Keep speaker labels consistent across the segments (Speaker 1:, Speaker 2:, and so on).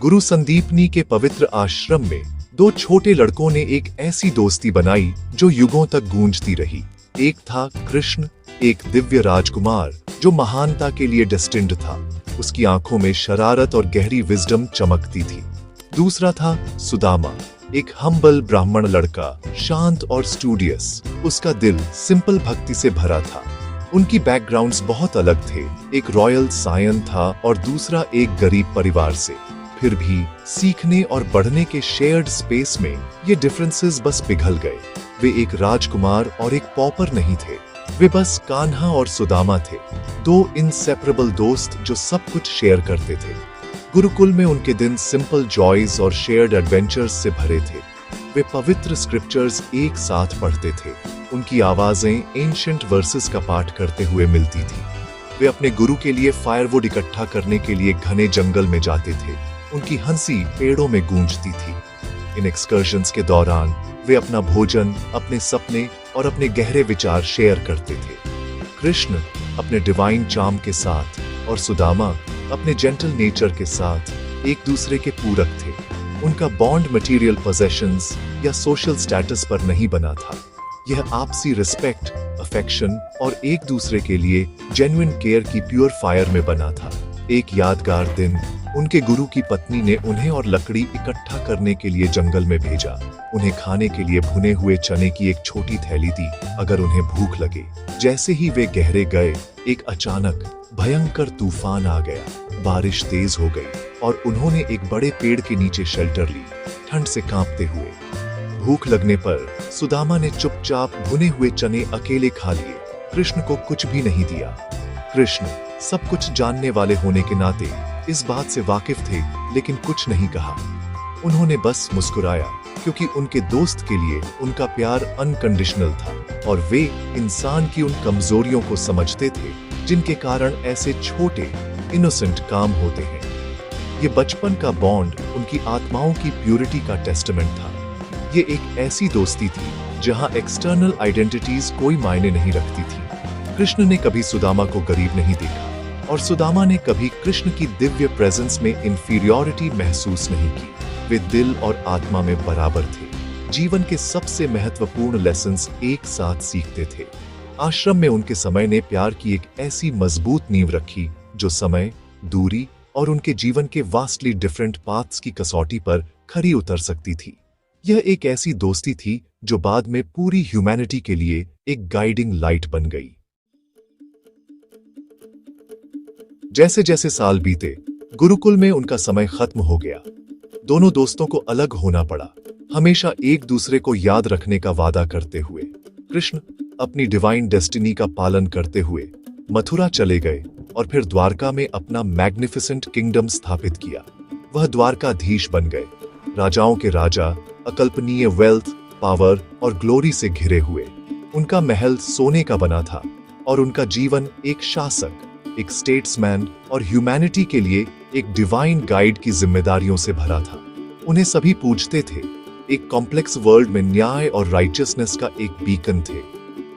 Speaker 1: गुरु संदीपनी के पवित्र आश्रम में दो छोटे लड़कों ने एक ऐसी दोस्ती बनाई जो युगों तक गूंजती रही। एक था कृष्ण, एक दिव्य राजकुमार जो महानता के लिए डेस्टिन्ड था। उसकी आंखों में शरारत और गहरी विजडम चमकती थी। दूसरा था सुदामा, एक हम्बल ब्राह्मण लड़का, शांत और स्टूडियस। उसका दिल सिंपल भक्ति से भरा था। उनकी बैकग्राउंड्स बहुत अलग थे। एक रॉयल सायन था और दूसरा एक गरीब परिवार से। फिर भी सीखने और बढ़ने के शेयर्ड स्पेस में ये डिफरेंसेस बस पिघल गए। वे एक राजकुमार और एक पॉपर नहीं थे, वे बस कान्हा और सुदामा थे, दो इनसेपरेबल दोस्त जो सब कुछ शेयर करते थे। गुरुकुल में उनके दिन सिंपल जॉयज और शेयर्ड एडवेंचर्स से भरे थे। वे पवित्र स्क्रिप्चर्स एक साथ पढ़ते थे। उनकी आवाजें एंशिएंट वर्सेस का पाठ करते हुए मिलती थी। वे अपने गुरु के लिए फायरवुड इकट्ठा करने के लिए घने जंगल में जाते थे। उनकी हंसी पेड़ों में गूंजती थी। इन एक्सकर्शंस के दौरान वे अपना भोजन, अपने सपने और अपने गहरे विचार शेयर करते थे। कृष्ण अपने डिवाइन चार्म के साथ और सुदामा अपने जेंटल नेचर के साथ एक दूसरे के पूरक थे। उनका बॉन्ड मटेरियल पोजेशंस या सोशल स्टेटस पर नहीं बना था। यह आपसी रिस्पेक्ट, अफेक्शन और एक दूसरे के लिए जेन्युइन केयर की प्योर फायर में बना था। एक यादगार दिन उनके गुरु की पत्नी ने उन्हें और लकड़ी इकट्ठा करने के लिए जंगल में भेजा। उन्हें खाने के लिए भुने हुए चने की एक छोटी थैली दी अगर उन्हें भूख लगे। जैसे ही वे गहरे गए, एक अचानक भयंकर तूफान आ गया। बारिश तेज हो गई और उन्होंने एक बड़े पेड़ के नीचे शेल्टर ली, ठंड से कांपते हुए। भूख लगने पर सुदामा ने चुपचाप भुने हुए चने अकेले खा लिए। कृष्ण को कुछ भी नहीं दिया। कृष्ण सब कुछ जानने वाले होने के नाते इस बात से वाकिफ थे, लेकिन कुछ नहीं कहा। उन्होंने बस मुस्कुराया, क्योंकि उनके दोस्त के लिए उनका प्यार अनकंडीशनल था और वे इंसान की उन कमजोरियों को समझते थे जिनके कारण ऐसे छोटे इनोसेंट काम होते हैं। ये बचपन का बॉन्ड उनकी आत्माओं की प्यूरिटी का टेस्टामेंट था। ये एक ऐसी दोस्ती थी जहां एक्सटर्नल आइडेंटिटीज कोई मायने नहीं रखती थी। कृष्ण ने कभी सुदामा को गरीब नहीं देखा और सुदामा ने कभी कृष्ण की दिव्य प्रेजेंस में इंफीरियॉरिटी महसूस नहीं की। वे दिल और आत्मा में बराबर थे। जीवन के सबसे महत्वपूर्ण लेसन्स एक साथ सीखते थे। आश्रम में उनके समय ने प्यार की एक ऐसी मजबूत नींव रखी जो समय, दूरी और उनके जीवन के वास्टली डिफरेंट पाथ्स की कसौटी पर खरी उतर सकती थी। यह एक ऐसी दोस्ती थी जो बाद में पूरी ह्यूमैनिटी के लिए एक गाइडिंग लाइट बन गई। जैसे जैसे साल बीते, गुरुकुल में उनका समय खत्म हो गया। दोनों दोस्तों को अलग होना पड़ा, हमेशा एक दूसरे को याद रखने का वादा करते हुए। कृष्ण अपनी डिवाइन डेस्टिनी का पालन करते हुए मथुरा चले गए और फिर द्वारका में अपना मैग्निफिसेंट किंगडम स्थापित किया। वह द्वारकाधीश बन गए, राजाओं के राजा, अकल्पनीय वेल्थ, पावर और ग्लोरी से घिरे हुए। उनका महल सोने का बना था और उनका जीवन एक शासक, एक स्टेट्समैन और ह्यूमैनिटी के लिए एक डिवाइन गाइड की जिम्मेदारियों से भरा था। उन्हें सभी पूजते थे, एक कॉम्प्लेक्स वर्ल्ड में न्याय और राइचियसनेस का एक बीकन थे।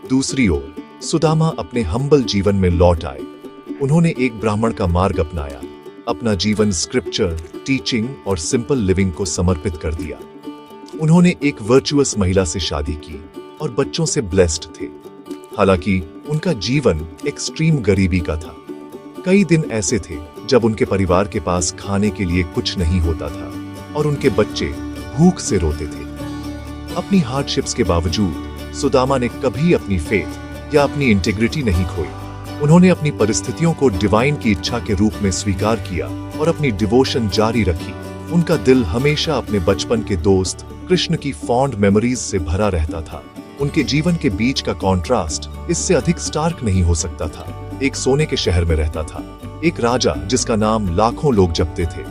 Speaker 1: दूसरी ओर सुदामा अपने हम्बल जीवन में लौट आए। उन्होंने एक ब्राह्मण का मार्ग अपनाया, अपना जीवन स्क्रिप्चर, टीचिंग और सिंपल लिविंग को समर्पित कर दिया। उन्होंने एक वर्चुअस महिला से शादी की और बच्चों से ब्लेस्ड थे। हालांकि उनका जीवन एक्सट्रीम गरीबी का था। कई दिन ऐसे थे जब उनके परिवार के पास खाने के लिए कुछ नहीं होता था और उनके बच्चे भूख से रोते थे। अपनी हार्डशिप्स के बावजूद सुदामा ने कभी अपनी फेथ या अपनी इंटीग्रिटी नहीं खोई। उन्होंने अपनी परिस्थितियों को डिवाइन की इच्छा के रूप में स्वीकार किया और अपनी डिवोशन जारी रखी। उनका दिल हमेशा अपने बचपन के दोस्त कृष्ण की फॉन्ड मेमोरीज से भरा रहता था। उनके जीवन के बीच का कॉन्ट्रास्ट इससे अधिक स्टार्क नहीं हो सकता था। एक सोने के शहर में रहता था, एक राजा जिसका नाम लाखों लोग जपते थे।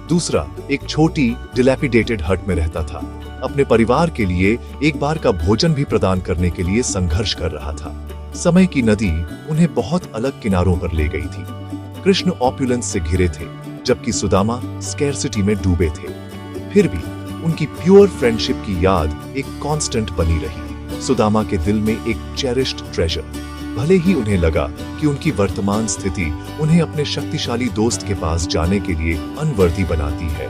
Speaker 1: दूसरा एक छोटी डिलैपिडेटेड हट में रहता था, अपने परिवार के लिए एक बार का भोजन भी प्रदान करने के लिए संघर्ष कर रहा था। समय की नदी उन्हें बहुत अलग किनारों पर ले गई थी। कृष्ण ऑपुलेंस से घिरे थे, जबकि सुदामा स्कैरसिटी में डूबे थे। फिर भी उनकी प्योर फ्रेंडशिप की याद एक कांस्टेंट बनी रही। सुदामा के दिल में एक चेरिश्ड ट्रेजर। भले ही उन्हें लगा कि उनकी वर्तमान स्थिति उन्हें अपने शक्तिशाली दोस्त के पास जाने के लिए अनवर्दी बनाती है,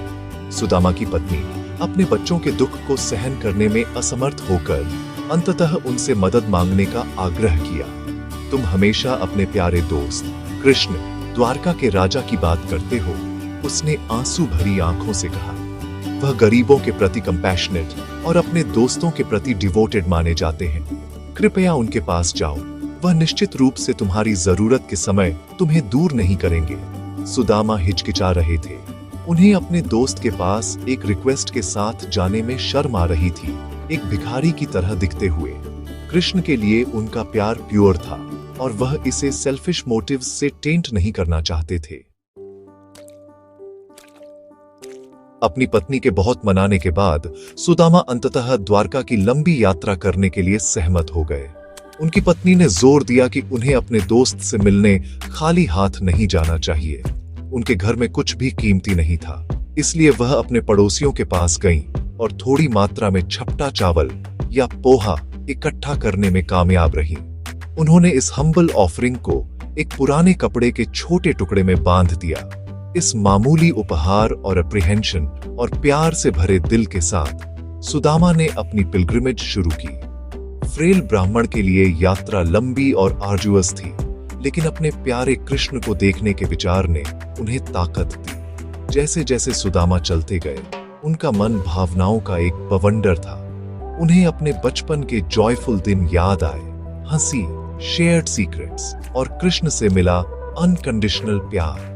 Speaker 1: सुदामा की पत्नी अपने बच्चों के दुख को सहन करने में असमर्थ होकर अंततः उनसे मदद मांगने का आग्रह किया। तुम हमेशा अपने प्यारे दोस्त कृष्ण, द्वारका के राजा की बात करते हो, उसने आंसू भरी आंखों से कहा। वह गरीबों के प्रति कंपैशनेट और अपने दोस्तों के प्रति डिवोटेड माने जाते हैं। कृपया उनके पास जाओ, वह निश्चित रूप से तुम्हारी जरूरत के समय तुम्हें दूर नहीं करेंगे। सुदामा हिचकिचा रहे थे। उन्हें अपने दोस्त के पास एक रिक्वेस्ट के साथ जाने में शर्म आ रही थी, एक भिखारी की तरह दिखते हुए। कृष्ण के लिए उनका प्यार प्योर था और वह इसे सेल्फिश मोटिव्स से टेंट नहीं करना चाहते थे। अपनी पत्नी के बहुत मनाने के बाद सुदामा अंततः द्वारका की लंबी यात्रा करने के लिए सहमत हो गए। उनकी पत्नी ने जोर दिया कि उन्हें अपने दोस्त से मिलने खाली हाथ नहीं जाना चाहिए। उनके घर में कुछ भी कीमती नहीं था, इसलिए वह अपने पड़ोसियों के पास गईं और थोड़ी मात्रा में छपटा चावल या पोहा इकट्ठा करने में कामयाब रहीं। उन्होंने इस हम्बल ऑफरिंग को एक पुराने कपड़े के छोटे टुकड़े में बांध दिया। इस मामूली उपहार और अप्रिहेंशन और प्यार से भरे दिल के साथ सुदामा ने अपनी पिलग्रिमेज शुरू की। फ्रेल ब्राह्मण के लिए यात्रा लंबी और आर्जुअस थी, लेकिन अपने प्यारे कृष्ण को देखने के विचार ने उन्हें ताकत दी। जैसे जैसे सुदामा चलते गए, उनका मन भावनाओं का एक बवंडर था। उन्हें अपने बचपन के जॉयफुल दिन याद आए, हंसी, शेयर्ड सीक्रेट्स और कृष्ण से मिला अनकंडीशनल प्यार।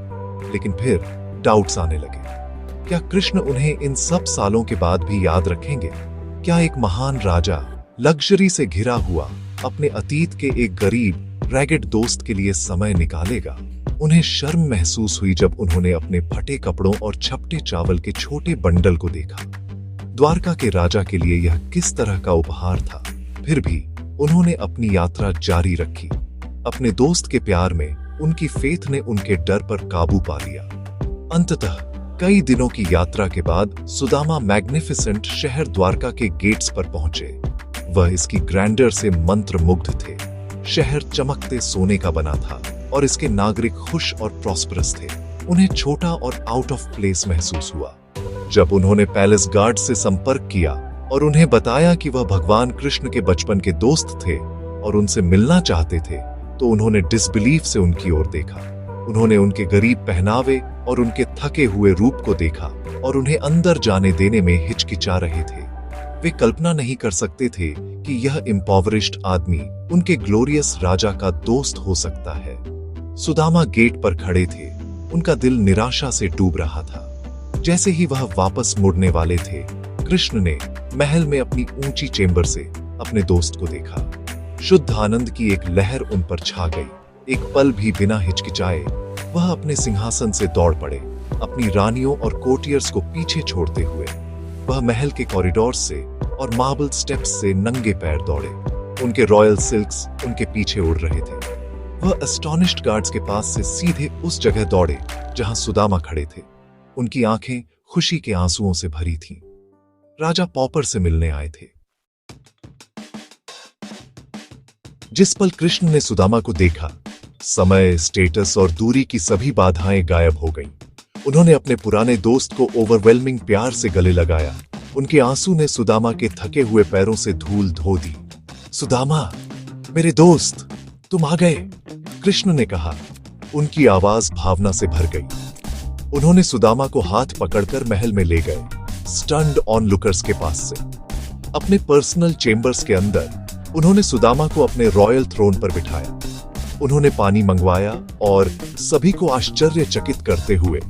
Speaker 1: लेकिन फिर डाउट्स आने लगे। क्या कृष्ण उन्हें इन सब सालों के बाद भी याद रखेंगे? क्या एक महान राजा लग्जरी से घिरा हुआ अपने अतीत के एक गरीब रैगेड दोस्त के लिए समय निकालेगा? उन्हें शर्म महसूस हुई जब उन्होंने अपने फटे कपड़ों और छपटे चावल के छोटे बंडल को देखा। द्वारका के राजा के लिए यह किस तरह का उपहार था? फिर भी उन्होंने अपनी यात्रा जारी रखी। अपने दोस्त के प्यार में उनकी फेथ ने उनके डर पर काबू पा लिया। अंततः कई दिनों की यात्रा के बाद सुदामा मैग्निफिसेंट शहर द्वारका के गेट्स पर पहुंचे। वह इसकी ग्रैंडर से मंत्रमुग्ध थे। शहर चमकते सोने का बना था और इसके नागरिक खुश और प्रॉस्परस थे। उन्हें छोटा और आउट ऑफ प्लेस महसूस हुआ। जब उन्होंने पैलेस गार्ड से संपर्क किया और उन्हें बताया कि वह भगवान कृष्ण के बचपन के दोस्त थे और उनसे मिलना चाहते थे, तो उन्होंने डिसबिलीफ से उनकी ओर देखा। उन्होंने उनके गरीब पहनावे और उनके थके हुए रूप को देखा और उन्हें अंदर जाने देने में हिचकिचा रहे थे। वे कल्पना नहीं कर सकते थे कि यह इम्पॉवरिश्ड आदमी उनके ग्लोरियस राजा का दोस्त हो सकता है। सुदामा गेट पर खड़े थे। उनका दिल निराशा से डूब रहा था। जैसे ही वह वापस मुड़ने वाले थे, कृष्ण ने महल में अपनी ऊंची चेंबर से अपने दोस्त को देखा। शुद्ध आनंद की एक लहर उन पर छा गई। एक पल भी बिना हिचकिचाए वह अपने सिंहासन से दौड़ पड़े, अपनी रानियों और कोर्टियर्स को पीछे छोड़ते हुए। वह महल के कॉरिडोर्स से और मार्बल स्टेप्स से नंगे पैर दौड़े। उनके रॉयल सिल्क्स उनके पीछे उड़ रहे थे। वह एस्टोनिश्ड गार्ड्स के पास से सीधे उस जगह दौड़े जहां सुदामा खड़े थे। उनकी आंखें खुशी के आंसुओं से भरी थीं। राजा पॉपर से मिलने आए थे। जिस पल कृष्ण ने सुदामा को देखा, समय, स्टेटस और दूरी की सभी बाधाएं गायब हो गईं। उन्होंने अपने पुराने दोस्त को ओवरवेलमिंग प्यार से गले लगाया। उनके आंसू ने सुदामा के थके हुए पैरों से धूल धो दी। सुदामा, मेरे दोस्त, तुम आ गए, कृष्ण ने कहा। उनकी आवाज भावना से भर गई। उन्होंने सुदामा को हाथ पकड़कर महल में ले गए, स्टन्ड ऑनलुकर्स के पास से। अपने पर्सनल चेंबर्स के अंदर उन्होंने सुदामा को अपने रॉयल थ्रोन पर बिठाया। उन्होंने पानी मंगवाया और सभी को आश्चर्यचकित करते हुए,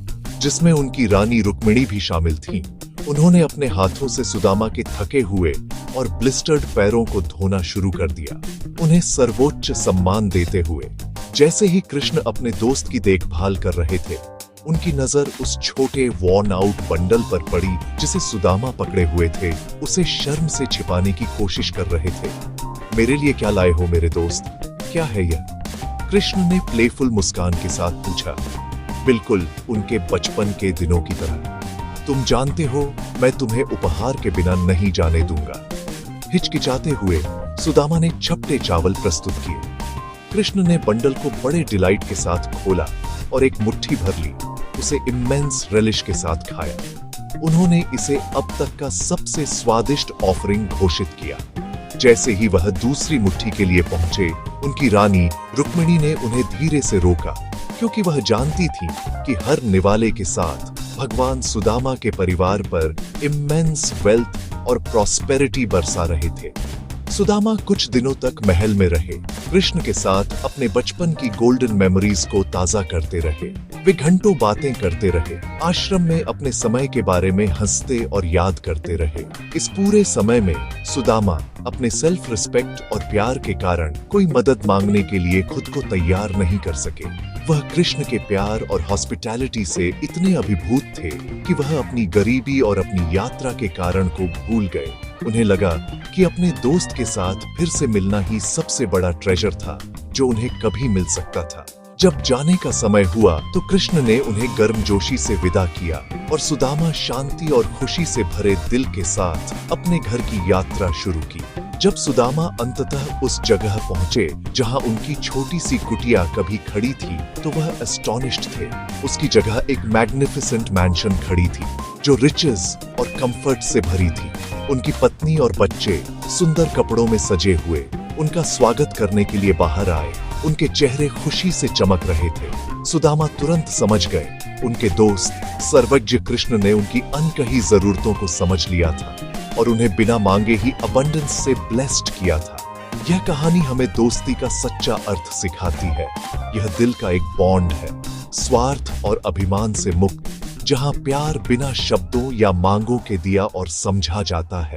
Speaker 1: जिसमें उनकी रानी रुक्मिणी भी शामिल थीं, उन्होंने अपने हाथों से सुदामा के थके हुए और ब्लिस्टर्ड पैरों को धोना शुरू कर दिया, उन्हें सर्वोच्च सम्मान देते हुए। जैसे ही कृष्ण अपने दोस्त की देखभाल कर रहे थे, उनकी नजर उस छोटे वॉर्न आउट बंडल पर पड़ी जिसे सुदामा पकड़े हुए थे। उसे शर्म से छिपाने की कोशिश कर रहे थे। मेरे लिए क्या लाए हो मेरे दोस्त? क्या है यह? कृष्ण ने प्लेफुल मुस्कान के साथ पूछा। बिल्कुल उनके बचपन के दिनों की तरह। तुम जानते हो, मैं तुम्हें उपहार के बिना नहीं जाने दूंगा। हिचकिचाते हुए सुदामा ने छपटे चावल प्रस्तुत किए। कृष्ण ने बंडल को बड़े डिलाइट के साथ खोला और एक मुट्ठी भर ली। उसे इमेंस रेलिश के साथ खाया। उन्होंने इसे अब तक का सबसे स्वादिष्ट ऑफरिंग घोषित किया। जैसे ही वह दूसरी मुट्ठी के लिए पहुंचे, उनकी रानी रुक्मिणी ने उन्हें धीरे से रोका, क्योंकि वह जानती थी कि हर निवाले के साथ भगवान सुदामा के परिवार पर इमेंस वेल्थ और प्रॉस्पेरिटी बरसा रहे थे। सुदामा कुछ दिनों तक महल में रहे, कृष्ण के साथ अपने बचपन की गोल्डन मेमोरीज को ताजा करते रहे। वे घंटों बातें करते रहे, आश्रम में अपने समय के बारे में हंसते और याद करते रहे। इस पूरे समय में सुदामा अपने सेल्फ रिस्पेक्ट और प्यार के कारण कोई मदद मांगने के लिए खुद को तैयार नहीं कर सके। वह कृष्ण के प्यार और हॉस्पिटैलिटी से इतने अभिभूत थे कि वह अपनी गरीबी और अपनी यात्रा के कारण को भूल गए। उन्हें लगा कि अपने दोस्त के साथ फिर से मिलना ही सबसे बड़ा ट्रेजर था जो उन्हें कभी मिल सकता था। जब जाने का समय हुआ तो कृष्ण ने उन्हें गर्मजोशी से विदा किया और सुदामा शांति और खुशी से भरे दिल के साथ अपने घर की यात्रा शुरू की। जब सुदामा अंततः उस जगह पहुंचे जहां उनकी छोटी सी कुटिया कभी खड़ी थी, तो वह एस्टोनिश्ड थे। उसकी जगह एक मैग्निफिसेंट मैंशन खड़ी थी जो रिचेस और कंफर्ट से भरी थी। उनकी पत्नी और बच्चे सुंदर कपड़ों में सजे हुए उनका स्वागत करने के लिए बाहर आए। उनके चेहरे खुशी से चमक रहे थे। सुदामा तुरंत समझ गए, उनके दोस्त सर्वज्ञ कृष्ण ने उनकी अनकही जरूरतों को समझ लिया था और उन्हें बिना मांगे ही अबंडेंस से ब्लेस्ड किया था। यह कहानी हमें दोस्ती का सच्चा अर्थ सिखाती है। यह दिल का एक बॉन्ड है, स्वार्थ और अभिमान से मुक्त, जहां प्यार बिना शब्दों या मांगों के दिया और समझा जाता है।